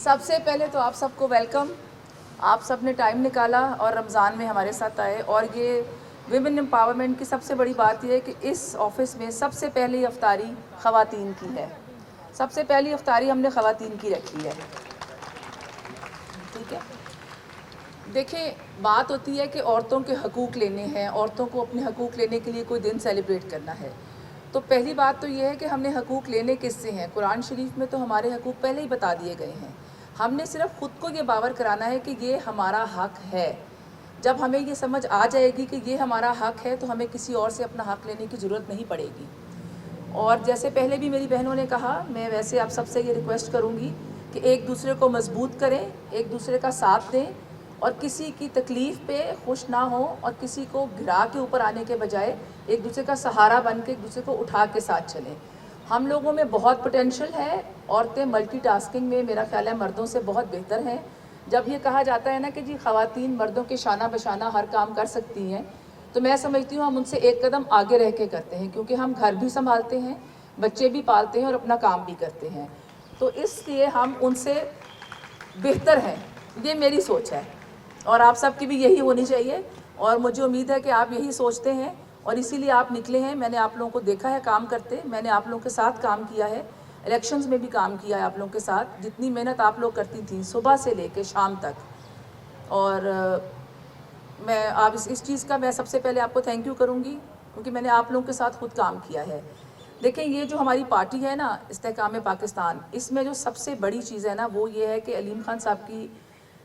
سب سے پہلے تو آپ سب کو ویلکم. آپ سب نے ٹائم نکالا اور رمضان میں ہمارے ساتھ آئے, اور یہ ویمن امپاورمنٹ کی سب سے بڑی بات یہ ہے کہ اس آفس میں سب سے پہلی افطاری خواتین کی ہے. سب سے پہلی افطاری ہم نے خواتین کی رکھی ہے. ٹھیک ہے, دیکھیں بات ہوتی ہے کہ عورتوں کے حقوق لینے ہیں, عورتوں کو اپنے حقوق لینے کے لیے کوئی دن سیلیبریٹ کرنا ہے. تو پہلی بات تو یہ ہے کہ ہم نے حقوق لینے کس سے ہیں. قرآن شریف میں تو ہمارے حقوق پہلے ہی بتا دیے گئے ہیں. ہم نے صرف خود کو یہ باور کرانا ہے کہ یہ ہمارا حق ہے. جب ہمیں یہ سمجھ آ جائے گی کہ یہ ہمارا حق ہے تو ہمیں کسی اور سے اپنا حق لینے کی ضرورت نہیں پڑے گی. اور جیسے پہلے بھی میری بہنوں نے کہا, میں ویسے آپ سب سے یہ ریکویسٹ کروں گی کہ ایک دوسرے کو مضبوط کریں, ایک دوسرے کا ساتھ دیں, اور کسی کی تکلیف پہ خوش نہ ہوں, اور کسی کو گرا کے اوپر آنے کے بجائے ایک دوسرے کا سہارا بن کے ایک دوسرے کو اٹھا کے ساتھ چلیں. ہم لوگوں میں بہت پوٹینشیل ہے. عورتیں ملٹی ٹاسکنگ میں میرا خیال ہے مردوں سے بہت بہتر ہیں. جب یہ کہا جاتا ہے نا کہ جی خواتین مردوں کے شانہ بشانہ ہر کام کر سکتی ہیں, تو میں سمجھتی ہوں ہم ان سے ایک قدم آگے رہ کے کرتے ہیں, کیونکہ ہم گھر بھی سنبھالتے ہیں, بچے بھی پالتے ہیں, اور اپنا کام بھی کرتے ہیں. تو اس لیے ہم ان سے بہتر ہیں. یہ میری سوچ ہے, اور آپ سب کی بھی یہی ہونی چاہیے, اور مجھے امید ہے کہ آپ یہی سوچتے ہیں, اور اسی لیے آپ نکلے ہیں. میں نے آپ لوگوں کو دیکھا ہے کام کرتے, میں نے آپ لوگوں کے ساتھ کام کیا ہے, الیکشنز میں بھی کام کیا ہے آپ لوگوں کے ساتھ. جتنی محنت آپ لوگ کرتی تھیں صبح سے لے کے شام تک, اور میں آپ اس چیز کا میں سب سے پہلے آپ کو تھینک یو کروں گی, کیونکہ میں نے آپ لوگوں کے ساتھ خود کام کیا ہے. دیکھیں یہ جو ہماری پارٹی ہے نا استحکام پاکستان, اس میں جو سب سے بڑی چیز ہے نا وہ یہ ہے کہ علیم خان صاحب کی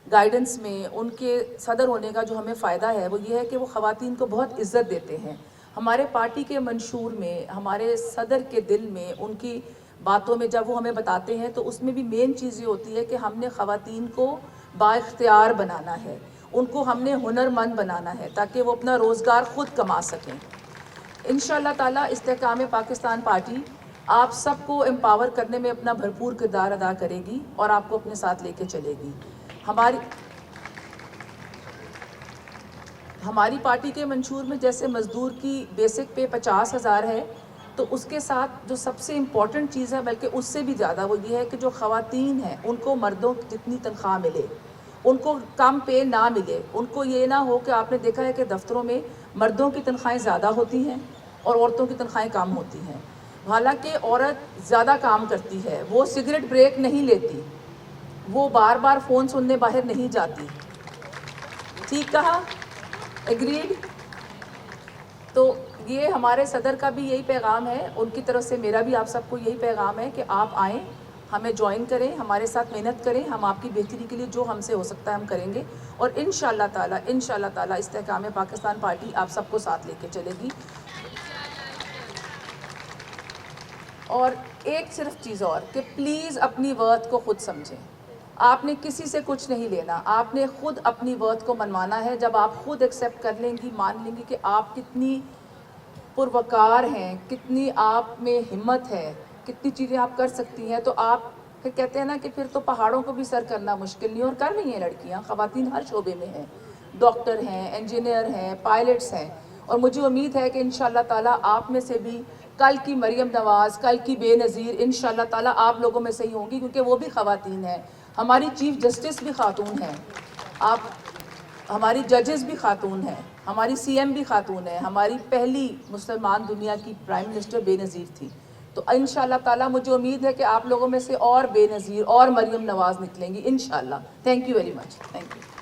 گائیڈنس میں ان کے صدر ہونے کا جو ہمیں فائدہ ہے وہ یہ ہے کہ وہ خواتین کو بہت عزت دیتے ہیں. ہمارے پارٹی کے منشور میں, ہمارے صدر کے دل میں, ان کی باتوں میں جب وہ ہمیں بتاتے ہیں تو اس میں بھی مین چیز یہ ہوتی ہے کہ ہم نے خواتین کو با اختیار بنانا ہے, ان کو ہم نے ہنر مند بنانا ہے تاکہ وہ اپنا روزگار خود کما سکیں. انشاءاللہ تعالیٰ استحکام پاکستان پارٹی آپ سب کو امپاور کرنے میں اپنا بھرپور کردار ادا کرے گی, اور آپ کو اپنے ساتھ لے کے چلے گی. ہماری پارٹی کے منشور میں جیسے مزدور کی بیسک پے 50,000 ہے, تو اس کے ساتھ جو سب سے امپورٹنٹ چیز ہے, بلکہ اس سے بھی زیادہ, وہ یہ ہے کہ جو خواتین ہیں ان کو مردوں کی جتنی تنخواہ ملے, ان کو کم پے نہ ملے. ان کو یہ نہ ہو کہ آپ نے دیکھا ہے کہ دفتروں میں مردوں کی تنخواہیں زیادہ ہوتی ہیں اور عورتوں کی تنخواہیں کم ہوتی ہیں. حالانکہ عورت زیادہ کام کرتی ہے, وہ سگریٹ بریک نہیں لیتی, وہ بار بار فون سننے باہر نہیں جاتی. ٹھیک کہا؟ ایگریڈ؟ تو یہ ہمارے صدر کا بھی یہی پیغام ہے, ان کی طرف سے میرا بھی آپ سب کو یہی پیغام ہے کہ آپ آئیں, ہمیں جوائن کریں, ہمارے ساتھ محنت کریں. ہم آپ کی بہتری کے لیے جو ہم سے ہو سکتا ہے ہم کریں گے, اور انشاءاللہ تعالیٰ استحکام پاکستان پارٹی آپ سب کو ساتھ لے کے چلے گی. اور ایک صرف چیز اور, کہ پلیز اپنی ورتھ کو خود سمجھیں. آپ نے کسی سے کچھ نہیں لینا, آپ نے خود اپنی ورتھ کو منوانا ہے. جب آپ خود ایکسیپٹ کر لیں گی, مان لیں گی کہ آپ کتنی پروکار ہیں, کتنی آپ میں ہمت ہے, کتنی چیزیں آپ کر سکتی ہیں, تو آپ پھر کہتے ہیں نا کہ پھر تو پہاڑوں کو بھی سر کرنا مشکل نہیں. اور کر رہی ہیں لڑکیاں, خواتین ہر شعبے میں ہیں, ڈاکٹر ہیں, انجینئر ہیں, پائلٹس ہیں. اور مجھے امید ہے کہ انشاءاللہ تعالیٰ آپ میں سے بھی کل کی مریم نواز, کل کی بے نظیر انشاءاللہ تعالیٰ آپ لوگوں میں سے ہی ہوں گی, کیونکہ وہ بھی خواتین ہیں. ہماری چیف جسٹس بھی خاتون ہیں, ہماری ججز بھی خاتون ہیں, ہماری سی ایم بھی خاتون ہیں, ہماری پہلی مسلمان دنیا کی پرائم منسٹر بے نظیر تھی. تو انشاءاللہ تعالیٰ مجھے امید ہے کہ آپ لوگوں میں سے اور بے نظیر اور مریم نواز نکلیں گی انشاءاللہ. Thank you very much. Thank you.